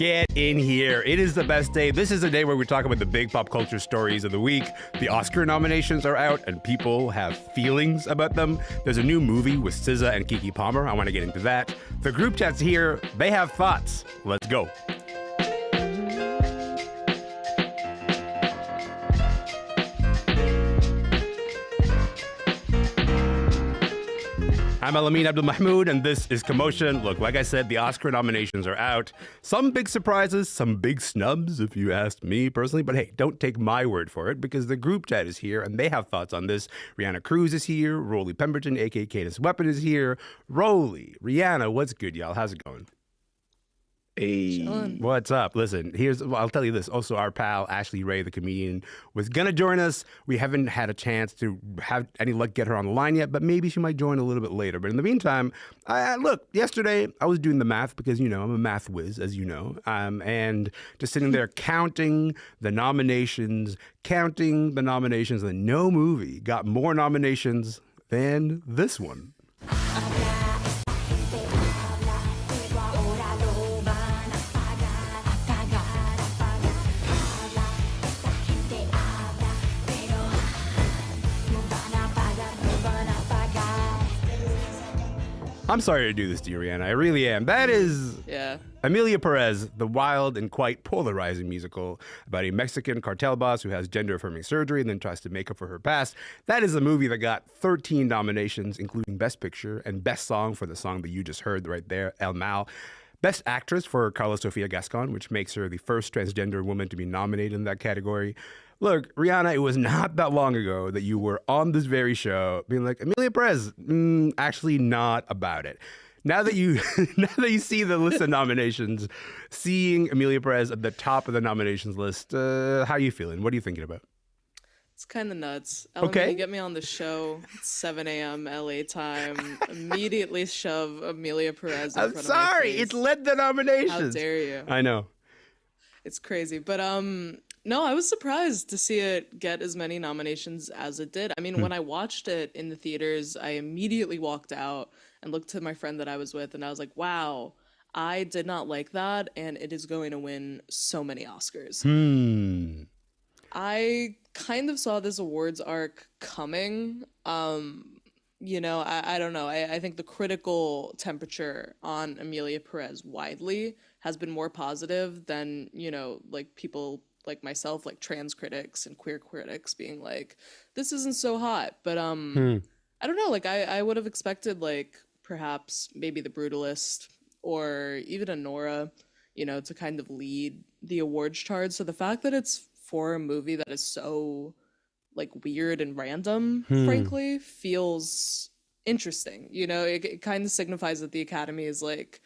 Get in here. It is the best day. This is a day where we talk about the big pop culture stories of the week. The Oscar nominations are out and people have feelings about them. There's a new movie with SZA and Keke Palmer. I want to get into that. The group chat's here. They have thoughts. Let's go. I'm Elamin Abdelmahmoud, and this is Commotion. Look, like I said, the Oscar nominations are out. Some big surprises, some big snubs, if you ask me personally. But hey, don't take my word for it, because the group chat is here, and they have thoughts on this. Reanna Cruz is here. Rollie Pemberton, a.k.a. Cadence Weapon, is here. Rollie, Reanna, what's good, y'all? How's it going? Hey. What's up? Listen, I'll tell you this. Also, our pal, Ashley Ray, the comedian, was going to join us. We haven't had a chance to have any luck get her on the line yet, but maybe she might join a little bit later. But in the meantime, look, yesterday I was doing the math because, I'm a math whiz, as you know, and just sitting there counting the nominations, and no movie got more nominations than this one. I'm sorry to do this to you, Reanna. I really am. That is Emilia Perez, the wild and quite polarizing musical about a Mexican cartel boss who has gender-affirming surgery and then tries to make up for her past. That is a movie that got 13 nominations, including Best Picture and Best Song for the song that you just heard right there, El Mal. Best Actress for Carla Sofia Gascon, which makes her the first transgender woman to be nominated in that category. Look, Reanna, it was not that long ago that you were on this very show being like, Emilia Perez, actually not about it. Now that you see the list of nominations, seeing Emilia Perez at the top of the nominations list, how are you feeling? What are you thinking about? It's kind of nuts. Okay. You get me on the show, it's 7 a.m. LA time, immediately shove Emilia Perez in front of my face. It's led the nominations. How dare you? I know. It's crazy. But no, I was surprised to see it get as many nominations as it did. I mean, when I watched it in the theaters, I immediately walked out and looked to my friend that I was with, and I was like, wow, I did not like that, and it is going to win so many Oscars. I kind of saw this awards arc coming. I don't know. I think the critical temperature on Emilia Perez widely has been more positive than, like people like myself, like trans critics and queer critics being like, this isn't so hot. But I don't know, like I would have expected like perhaps maybe The Brutalist or even a Nora, to kind of lead the awards charts. So the fact that it's for a movie that is so like weird and random, frankly, feels interesting. It kind of signifies that the Academy is like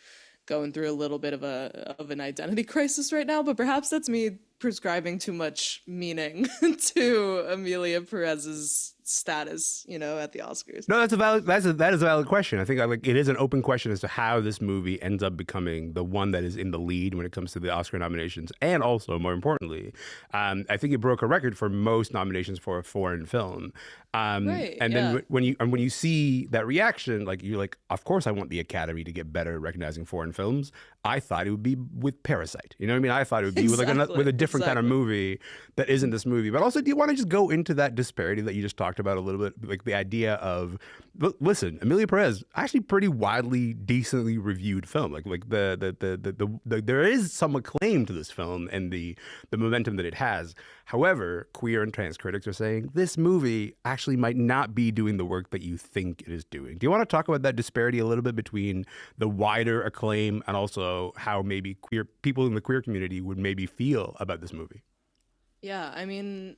going through a little bit of an identity crisis right now, but perhaps that's me prescribing too much meaning to Emilia Perez's status, at the Oscars. No, that is a valid question. I think it is an open question as to how this movie ends up becoming the one that is in the lead when it comes to the Oscar nominations, and also more importantly, I think it broke a record for most nominations for a foreign film. Right, and then when you see that reaction, like you're like, of course I want the Academy to get better at recognizing foreign films. I thought it would be with Parasite. You know what I mean? I thought it would be with a different kind of movie that isn't this movie. But also, do you want to just go into that disparity that you just talked about a little bit, like the idea of, listen, Emilia Perez, actually pretty widely, decently reviewed film. Like there is some acclaim to this film and the momentum that it has. However, queer and trans critics are saying this movie actually might not be doing the work that you think it is doing. Do you want to talk about that disparity a little bit between the wider acclaim and also how maybe queer people in the queer community would maybe feel about this movie? Yeah, I mean,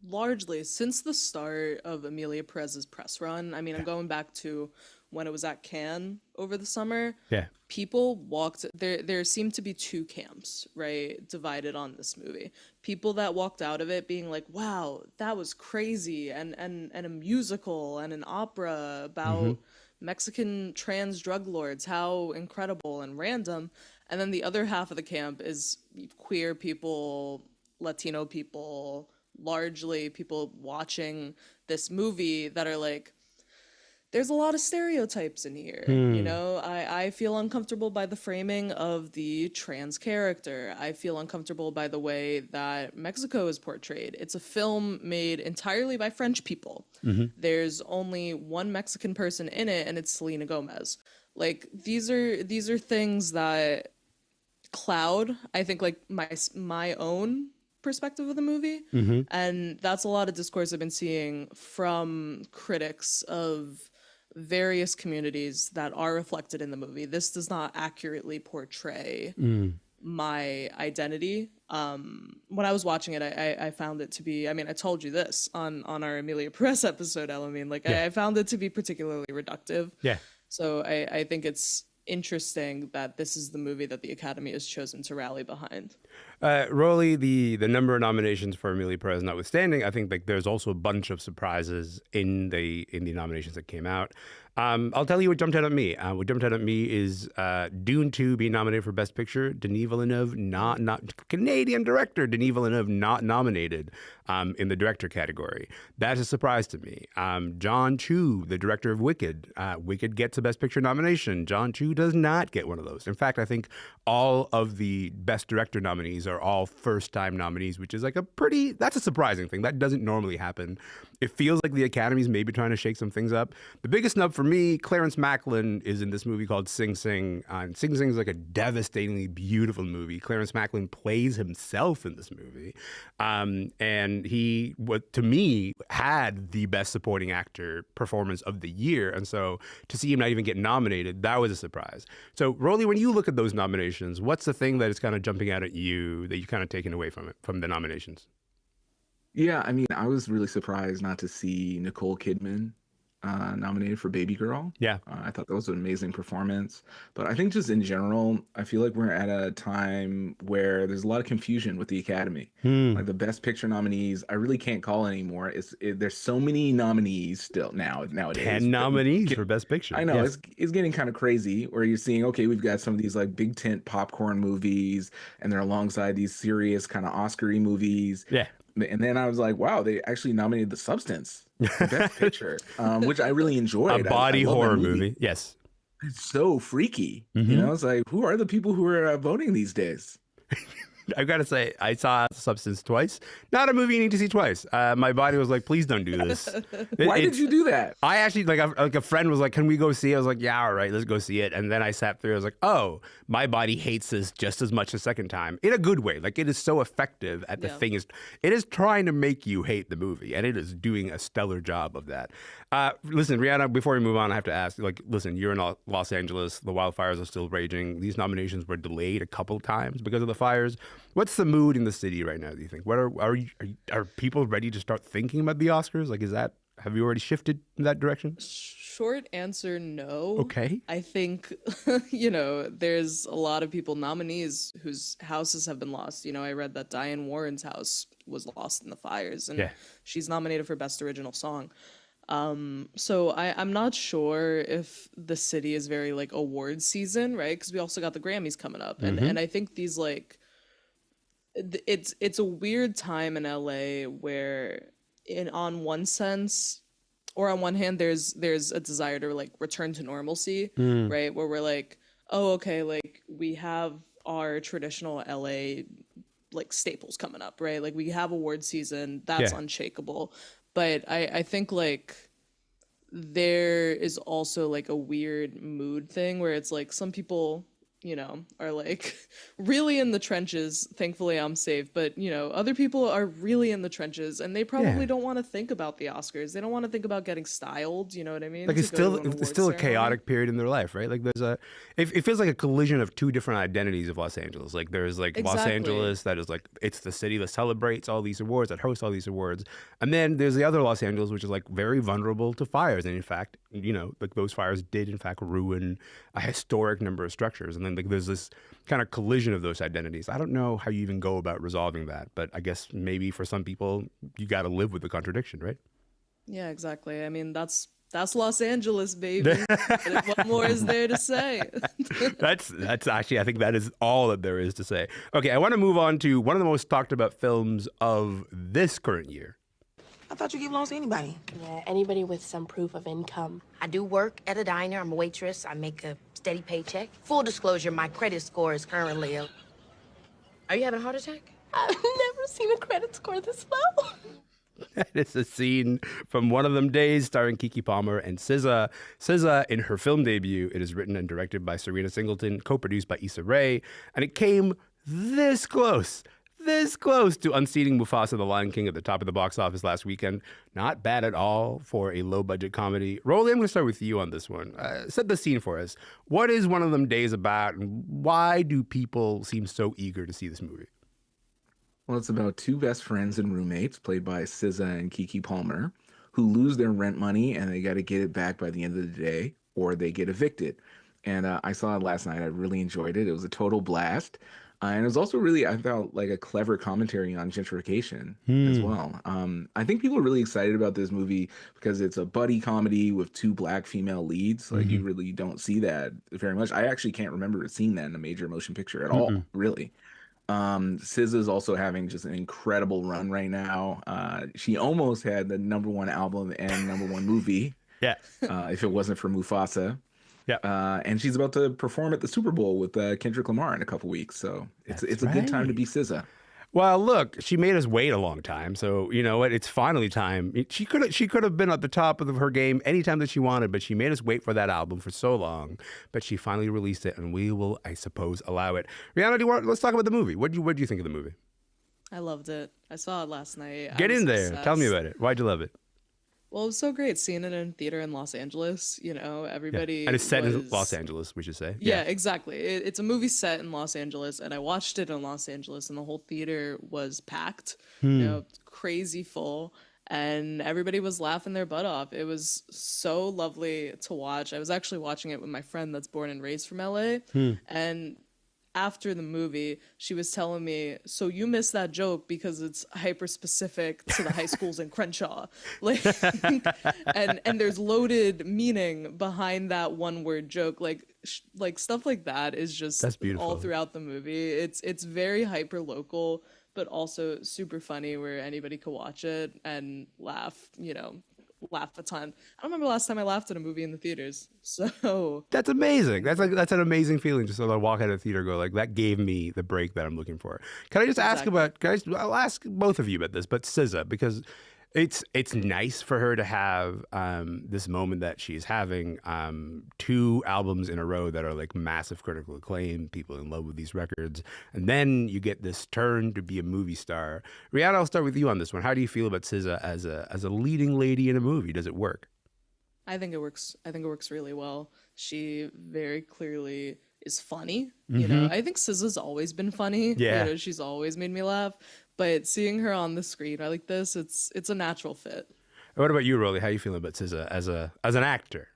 largely since the start of Emilia Perez's press run, I mean, I'm going back to when it was at Cannes over the summer. Yeah. People walked, there seemed to be two camps, right, divided on this movie. People that walked out of it being like, wow, that was crazy, and a musical and an opera about Mexican trans drug lords, how incredible and random. And then the other half of the camp is queer people, Latino people, largely people watching this movie that are like, there's a lot of stereotypes in here. You know, I feel uncomfortable by the framing of the trans character. I feel uncomfortable by the way that Mexico is portrayed. It's a film made entirely by French people. There's only one Mexican person in it, and it's Selena Gomez. Like, these are things that cloud, I think, like my own perspective of the movie. And that's a lot of discourse I've been seeing from critics of various communities that are reflected in the movie. This does not accurately portray my identity. When I was watching it, I found it to be, I mean, I told you this on our Emilia Perez episode, Elamin, like I found it to be particularly reductive. Yeah. So I think it's interesting that this is the movie that the Academy has chosen to rally behind. Rollie, the number of nominations for Emilia Perez notwithstanding, I think like there's also a bunch of surprises in the nominations that came out. I'll tell you what jumped out at me. What jumped out at me is Dune 2 being nominated for Best Picture. Denis Villeneuve, not Canadian director Denis Villeneuve, not nominated in the director category. That's a surprise to me. John Chu, the director of Wicked, Wicked gets a Best Picture nomination. John Chu does not get one of those. In fact, I think all of the Best Director nominees are all first-time nominees, which is like that's a surprising thing. That doesn't normally happen. It feels like the Academy's maybe trying to shake some things up. The biggest snub for me, Clarence Macklin is in this movie called Sing Sing. Sing Sing is like a devastatingly beautiful movie. Clarence Macklin plays himself in this movie. And he, to me, had the best supporting actor performance of the year. And so to see him not even get nominated, that was a surprise. So, Rollie, when you look at those nominations, what's the thing that is kind of jumping out at you that you're kind of taking away from the nominations? Yeah, I mean, I was really surprised not to see Nicole Kidman nominated for Baby Girl. Yeah. I thought that was an amazing performance. But I think just in general, I feel like we're at a time where there's a lot of confusion with the Academy. Like the Best Picture nominees, I really can't call anymore. There's so many nominees still nowadays. 10 nominees for Best Picture. I know, yes. It's getting kind of crazy where you're seeing, okay, we've got some of these like big tent popcorn movies, and they're alongside these serious kind of Oscar-y movies. Yeah. And then I was like, wow, they actually nominated The Substance for Best Picture, which I really enjoyed. A body horror movie. Yes. It's so freaky. You know, it's like, who are the people who are voting these days? I've got to say, I saw Substance twice. Not a movie you need to see twice. My body was like, please don't do this. Why did you do that? I actually, like a friend was like, can we go see it? I was like, yeah, all right, let's go see it. And then I sat through, I was like, oh, my body hates this just as much the second time. In a good way. Like, it is so effective at the thing. It is trying to make you hate the movie, and it is doing a stellar job of that. Listen, Reanna, before we move on, I have to ask, like, listen, you're in Los Angeles. The wildfires are still raging. These nominations were delayed a couple times because of the fires. What's the mood in the city right now, do you think? What are people ready to start thinking about the Oscars? Like, have you already shifted in that direction? Short answer, no. Okay. I think, you know, there's a lot of nominees whose houses have been lost. You know, I read that Diane Warren's house was lost in the fires, and she's nominated for Best Original Song. So I'm not sure if the city is very like award season, right? Because we also got the Grammys coming up, and I think these like, it's a weird time in LA where on one sense, or on one hand, there's a desire to like return to normalcy, right? Where we're like, oh, okay, like we have our traditional LA like staples coming up, right? Like we have award season, that's unshakable. But I think like there is also like a weird mood thing where it's like some people, you know, are like really in the trenches. Thankfully, I'm safe. But, you know, other people are really in the trenches, and they probably don't want to think about the Oscars. They don't want to think about getting styled. You know what I mean? Like it's still a chaotic period in their life, right? Like it feels like a collision of two different identities of Los Angeles. Like there's like Los Angeles that is like, it's the city that celebrates all these awards, that hosts all these awards. And then there's the other Los Angeles, which is like very vulnerable to fires. And in fact, you know, like those fires did in fact ruin a historic number of structures. And then like there's this kind of collision of those identities. I don't know how you even go about resolving that, but I guess maybe for some people you got to live with the contradiction, right? Yeah, exactly. I mean, that's Los Angeles, baby. What more is there to say? That's actually, I think that is all that there is to say. Okay, I want to move on to one of the most talked about films of this current year. I thought you gave loans to anybody. Yeah, anybody with some proof of income. I do work at a diner. I'm a waitress. I make a steady paycheck. Full disclosure, my credit score is currently a... Are you having a heart attack? I've never seen a credit score this low. That is a scene from One of Them Days starring Keke Palmer and SZA. SZA, in her film debut, it is written and directed by Serena Singleton, co-produced by Issa Rae, and it came this close to unseating Mufasa the Lion King at the top of the box office last weekend. Not bad at all for a low-budget comedy. Rollie, I'm going to start with you on this one. Set the scene for us. What is One of Them Days about, and why do people seem so eager to see this movie? Well, it's about two best friends and roommates, played by SZA and Keke Palmer, who lose their rent money and they got to get it back by the end of the day, or they get evicted. And I saw it last night. I really enjoyed it. It was a total blast. And it was also really, I felt like a clever commentary on gentrification as well. I think people are really excited about this movie because it's a buddy comedy with two Black female leads. Like, you really don't see that very much. I actually can't remember seeing that in a major motion picture at all, really. SZA is also having just an incredible run right now. She almost had the #1 album and #1 movie. Yeah. If it wasn't for Mufasa. Yeah. And she's about to perform at the Super Bowl with Kendrick Lamar in a couple weeks. So it's a good time to be SZA. Well, look, she made us wait a long time, so you know what? It's finally time. She could have been at the top of her game anytime that she wanted, but she made us wait for that album for so long. But she finally released it, and we will, I suppose, allow it. Rihanna, let's talk about the movie. What do you think of the movie? I loved it. I saw it last night. Get in there. Obsessed. Tell me about it. Why'd you love it? Well, it was so great seeing it in theater in Los Angeles. You know, everybody. And it's set in Los Angeles, we should say. Yeah, exactly. It's a movie set in Los Angeles, and I watched it in Los Angeles, and the whole theater was packed. You know, crazy full, and everybody was laughing their butt off. It was so lovely to watch. I was actually watching it with my friend that's born and raised from LA, and after the movie, she was telling me, so you missed that joke because it's hyper specific to the high schools in Crenshaw. Like, and there's loaded meaning behind that one word joke. Like stuff like that is just That's beautiful. all throughout the movie. It's very hyper local, but also super funny where anybody could watch it and laugh, laugh a ton. I don't remember the last time I laughed at a movie in the theaters. So that's amazing. That's an amazing feeling. Just to walk out of the theater, and go like, that gave me the break that I'm looking for. Can I just ask about? I'll ask both of you about this, but SZA, because it's nice for her to have this moment that she's having, 2 albums in a row that are like massive critical acclaim, people in love with these records, and then you get this turn to be a movie star. Rihanna, I'll start with you on this one. How do you feel about SZA as a leading lady in a movie? Does it work? I think it works. I think it works really well. She very clearly is funny. You know, I think SZA's always been funny. Yeah. You know, she's always made me laugh. But seeing her on the screen like this, it's a natural fit. What about you, Rollie? How are you feeling about SZA as an actor?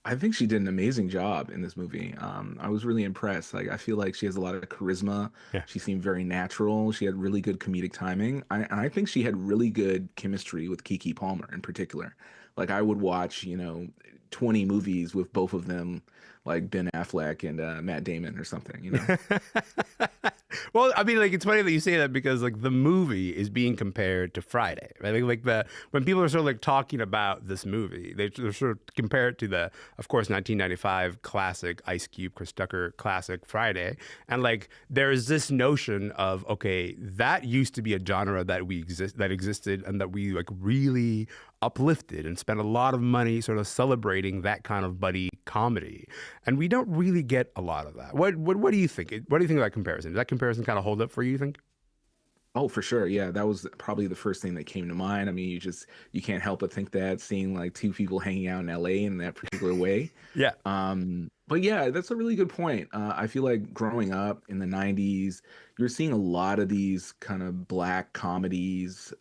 I think she did an amazing job in this movie. I was really impressed. Like, I feel like she has a lot of charisma. Yeah. She seemed very natural. She had really good comedic timing. I think she had really good chemistry with Keke Palmer in particular. Like, I would watch, 20 movies with both of them, like Ben Affleck and Matt Damon or something, Well, I mean, like, it's funny that you say that because, like, the movie is being compared to Friday, right? Like when people are sort of like talking about this movie, they're sort of compare it to the, of course, 1995 classic Ice Cube, Chris Tucker classic Friday, and like there's this notion of, okay, that used to be a genre that existed and that we like really uplifted and spent a lot of money sort of celebrating that kind of buddy comedy, and we don't really get a lot of that. What do you think? What do you think of that comparison? Does that comparison kind of hold up for you think? Oh, for sure. Yeah, that was probably the first thing that came to mind. I mean, you can't help but think that, seeing like two people hanging out in LA in that particular way. Yeah. But yeah, that's a really good point. I feel like growing up in the 90s, you're seeing a lot of these kind of Black comedies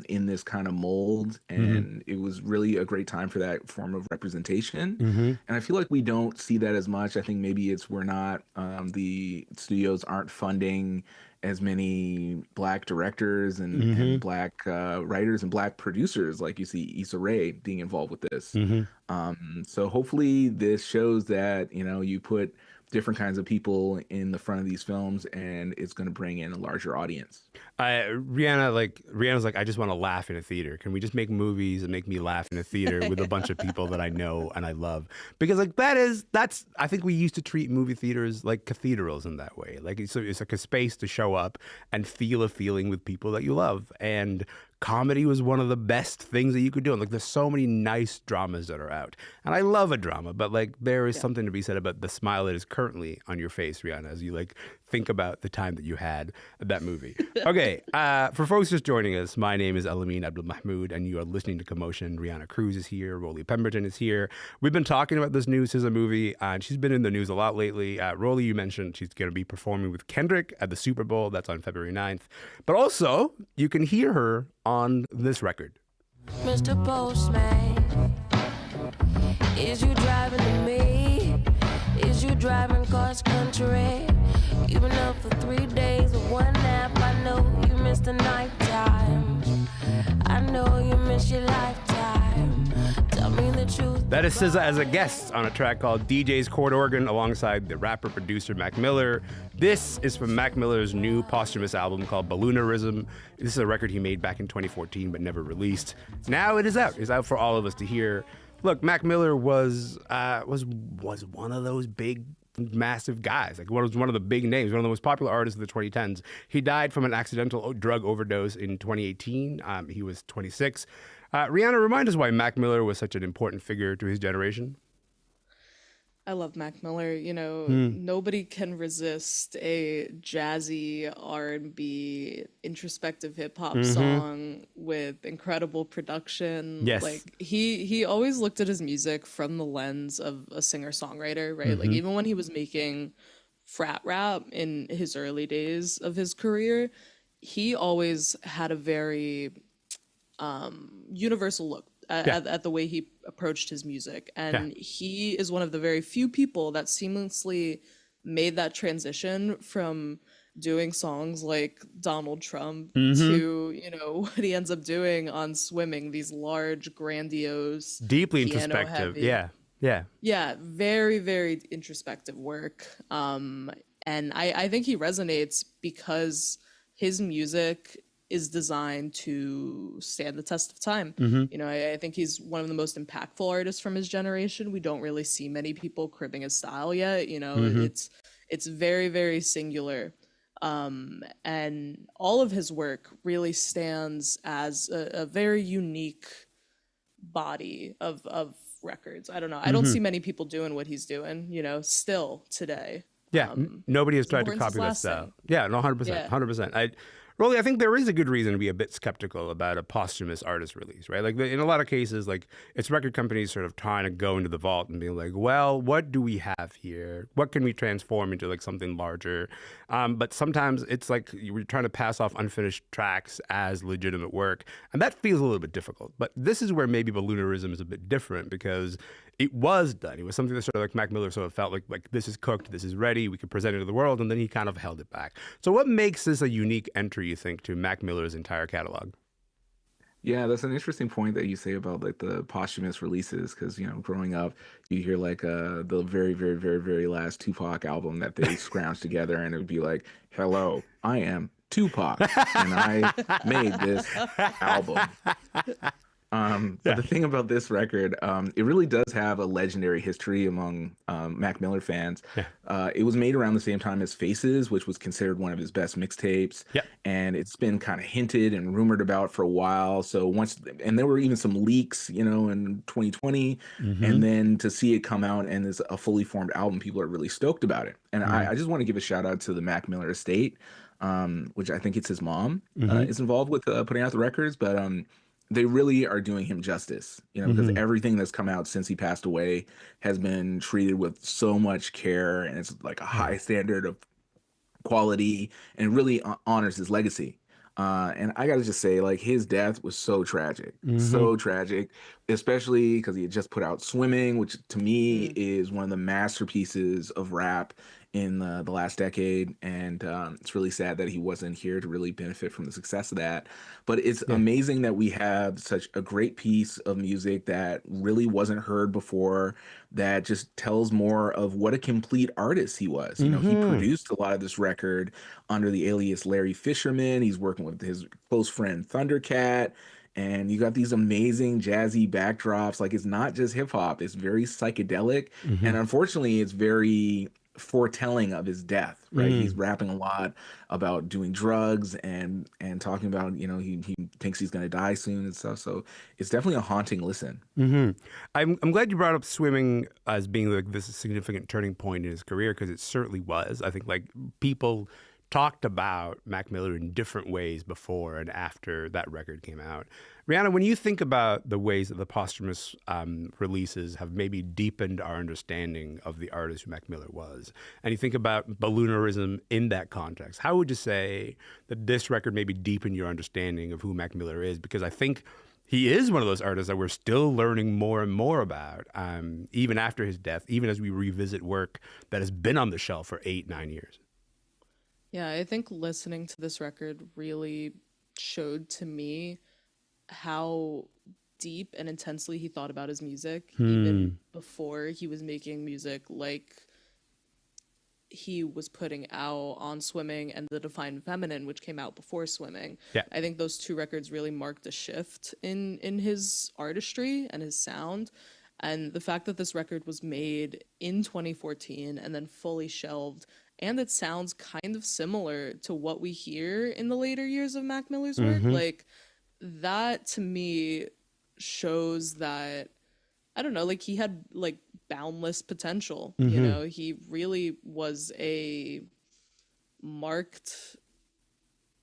in this kind of mold. And it was really a great time for that form of representation. And I feel like we don't see that as much. I think maybe we're not, the studios aren't funding as many Black directors and Black writers and Black producers, like you see Issa Rae being involved with this. So hopefully this shows that, you put different kinds of people in the front of these films, and it's going to bring in a larger audience. Rihanna's like, I just want to laugh in a theater. Can we just make movies and make me laugh in a theater with a bunch of people that I know and I love? Because like that's I think we used to treat movie theaters like cathedrals in that way. Like it's like a space to show up and feel a feeling with people that you love. And comedy was one of the best things that you could do. And like there's so many nice dramas that are out. And I love a drama, but like there is something to be said about the smile that is currently on your face, Rihanna, as you like think about the time that you had at that movie. Okay, for folks just joining us, my name is Elamin Abdelmahmoud, and you are listening to Commotion. Reanna Cruz is here. Rollie Pemberton is here. We've been talking about this new SZA movie, and she's been in the news a lot lately. Rollie, you mentioned she's going to be performing with Kendrick at the Super Bowl. That's on February 9th. But also, you can hear her on this record. Mr. Postman, is you driving to me? Is you driving cross country? You've been up for 3 days with one nap. I know you missed the night time. I know you miss your lifetime. Tell me the truth. That is SZA as a guest on a track called DJ's Chord Organ alongside the rapper-producer Mac Miller. This is from Mac Miller's new posthumous album called Ballonerism. This is a record he made back in 2014 but never released. Now it is out. It's out for all of us to hear. Look, Mac Miller was one of those big, massive guys. Like was one of the big names, one of the most popular artists of the 2010s. He died from an accidental drug overdose in 2018. He was 26. Rihanna, remind us why Mac Miller was such an important figure to his generation. I love Mac Miller. You know, nobody can resist a jazzy R&B introspective hip hop song with incredible production. Yes. Like he always looked at his music from the lens of a singer-songwriter, right? Like even when he was making frat rap in his early days of his career, he always had a very universal look at the way he approached his music. And he is one of the very few people that seamlessly made that transition from doing songs like Donald Trump to, you know, what he ends up doing on Swimming, these large, grandiose, deeply introspective. heavy, Yeah. very, very introspective work. And I think he resonates because his music is designed to stand the test of time. You know, I think he's one of the most impactful artists from his generation. We don't really see many people cribbing his style yet. You know, it's very, very singular. And all of his work really stands as a very unique body of records. I don't know. I don't see many people doing what he's doing, you know, still today. Yeah, nobody has tried to copy that style. Yeah, no, 100%, 100%. Rollie, I think there is a good reason to be a bit skeptical about a posthumous artist release, right? Like in a lot of cases, like it's record companies sort of trying to go into the vault and being like, well, what do we have here? What can we transform into like something larger? But sometimes it's like you're trying to pass off unfinished tracks as legitimate work. And that feels a little bit difficult. But this is where maybe Ballonerism is a bit different because it was done. It was something that sort of like Mac Miller sort of felt like this is cooked, this is ready, we could present it to the world, and then he kind of held it back. So what makes this a unique entry, you think, to Mac Miller's entire catalog? Yeah, that's an interesting point that you say about like the posthumous releases, because you know, growing up, you hear like the very, very, very, very last Tupac album that they scrounged together, and it would be like, "Hello, I am Tupac, and I made this album." But the thing about this record, it really does have a legendary history among Mac Miller fans. It was made around the same time as Faces, which was considered one of his best mixtapes. And it's been kind of hinted and rumored about for a while. So and there were even some leaks, you know, in 2020. And then to see it come out and it's a fully formed album, people are really stoked about it. And I just want to give a shout out to the Mac Miller estate, which I think it's his mom is involved with putting out the records. But they really are doing him justice, you know, because everything that's come out since he passed away has been treated with so much care, and it's like a high standard of quality, and really honors his legacy. And I gotta just say, like, his death was so tragic, especially because he had just put out Swimming, which to me Mm. is one of the masterpieces of rap in the last decade. And it's really sad that he wasn't here to really benefit from the success of that. But it's Yeah. amazing that we have such a great piece of music that really wasn't heard before, that just tells more of what a complete artist he was. You know, he produced a lot of this record under the alias Larry Fisherman. He's working with his close friend Thundercat. And you got these amazing jazzy backdrops. Like, it's not just hip hop, it's very psychedelic. And unfortunately, it's very foretelling of his death, right? He's rapping a lot about doing drugs and talking about, you know, he thinks he's going to die soon and stuff. So it's definitely a haunting listen. I'm glad you brought up Swimming as being like this significant turning point in his career, because it certainly was. I think like people talked about Mac Miller in different ways before and after that record came out. Reanna, when you think about the ways that the posthumous releases have maybe deepened our understanding of the artist who Mac Miller was, and you think about Ballonerism in that context, how would you say that this record maybe deepened your understanding of who Mac Miller is? Because I think he is one of those artists that we're still learning more and more about, even after his death, even as we revisit work that has been on the shelf for 8-9 years. Yeah, I think listening to this record really showed to me how deep and intensely he thought about his music, even before he was making music like he was putting out on Swimming and The Divine Feminine, which came out before Swimming. Yeah. I think those two records really marked a shift in his artistry and his sound. And the fact that this record was made in 2014 and then fully shelved, and it sounds kind of similar to what we hear in the later years of Mac Miller's work, like that to me shows that, I don't know, like he had like boundless potential. You know, he really was a marked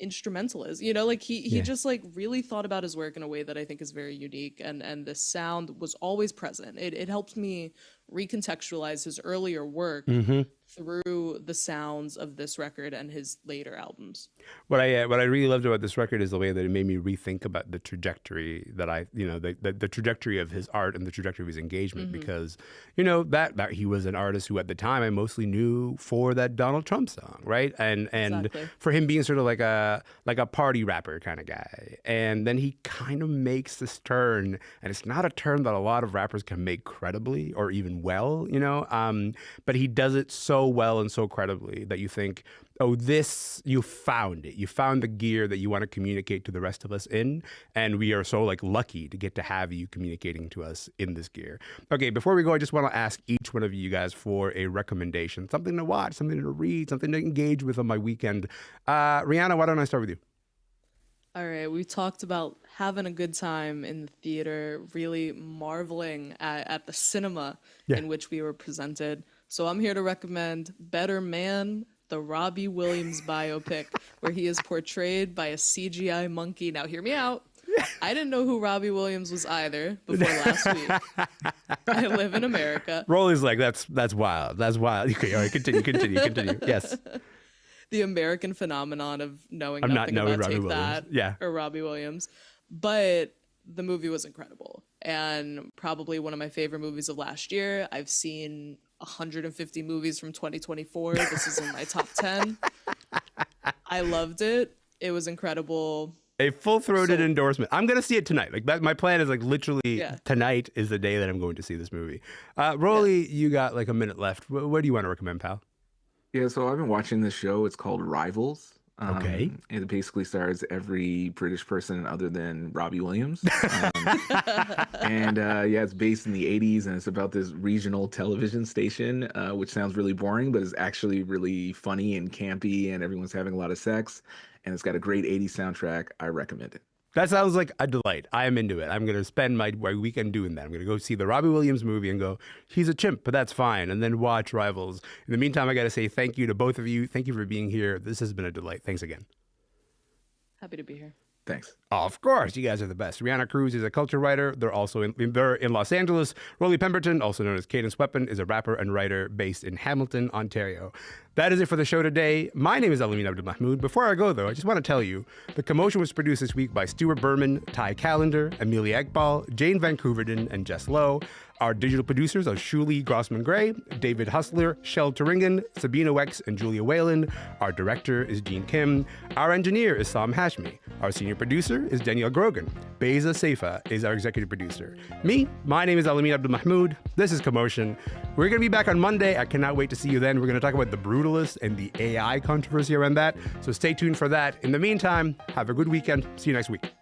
instrumentalist, you know, like he just like really thought about his work in a way that I think is very unique, and the sound was always present. It helped me recontextualize his earlier work through the sounds of this record and his later albums. What I really loved about this record is the way that it made me rethink about the trajectory that the trajectory of his art and the trajectory of his engagement, because you know that he was an artist who at the time I mostly knew for that Donald Trump song, right? And Exactly. for him being sort of like a party rapper kind of guy, and then he kind of makes this turn, and it's not a turn that a lot of rappers can make credibly or even well, you know, but he does it so well and so credibly that you think, oh, you found it. You found the gear that you want to communicate to the rest of us in, and we are so like lucky to get to have you communicating to us in this gear. Okay, before we go, I just want to ask each one of you guys for a recommendation, something to watch, something to read, something to engage with on my weekend. Reanna, why don't I start with you? All right, we talked about having a good time in the theater, really marveling at the cinema in which we were presented. So I'm here to recommend Better Man, the Robbie Williams biopic, where he is portrayed by a CGI monkey. Now, hear me out. I didn't know who Robbie Williams was either before last week. I live in America. Rollie's like, that's wild. That's wild. Okay, all right, continue. Yes. The American phenomenon of knowing I'm nothing not knowing about Robbie Take Williams. That or Robbie Williams. But the movie was incredible, and probably one of my favorite movies of last year. I've seen 150 movies from 2024. This is in my top 10. I loved it. It was incredible. A full-throated endorsement. I'm going to see it tonight. Like that, my plan is like literally tonight is the day that I'm going to see this movie. Rollie, you got like a minute left. What do you want to recommend, pal? Yeah, so I've been watching this show. It's called Rivals. Okay. It basically stars every British person other than Robbie Williams. It's based in the 80s, and it's about this regional television station, which sounds really boring, but is actually really funny and campy, and everyone's having a lot of sex. And it's got a great 80s soundtrack. I recommend it. That sounds like a delight. I am into it. I'm going to spend my weekend doing that. I'm going to go see the Robbie Williams movie and go, he's a chimp, but that's fine. And then watch Rivals. In the meantime, I got to say thank you to both of you. Thank you for being here. This has been a delight. Thanks again. Happy to be here. Thanks. Of course, you guys are the best. Reanna Cruz is a culture writer. They're in Los Angeles. Rollie Pemberton, also known as Cadence Weapon, is a rapper and writer based in Hamilton, Ontario. That is it for the show today. My name is Elamin Abdelmahmoud. Before I go, though, I just want to tell you, the Commotion was produced this week by Stuart Berman, Ty Callender, Amelia Ekbal, Jane Van Couverden, and Jess Lowe. Our digital producers are Shuli Grossman-Gray, David Hustler, Shel Turingen, Sabina Wex, and Julia Whalen. Our director is Dean Kim. Our engineer is Sam Hashmi. Our senior producer is Danielle Grogan. Beza Seifa is our executive producer. My name is Elamin Abdelmahmoud. This is Commotion. We're going to be back on Monday. I cannot wait to see you then. We're going to talk about the Brutalist and the AI controversy around that. So stay tuned for that. In the meantime, have a good weekend. See you next week.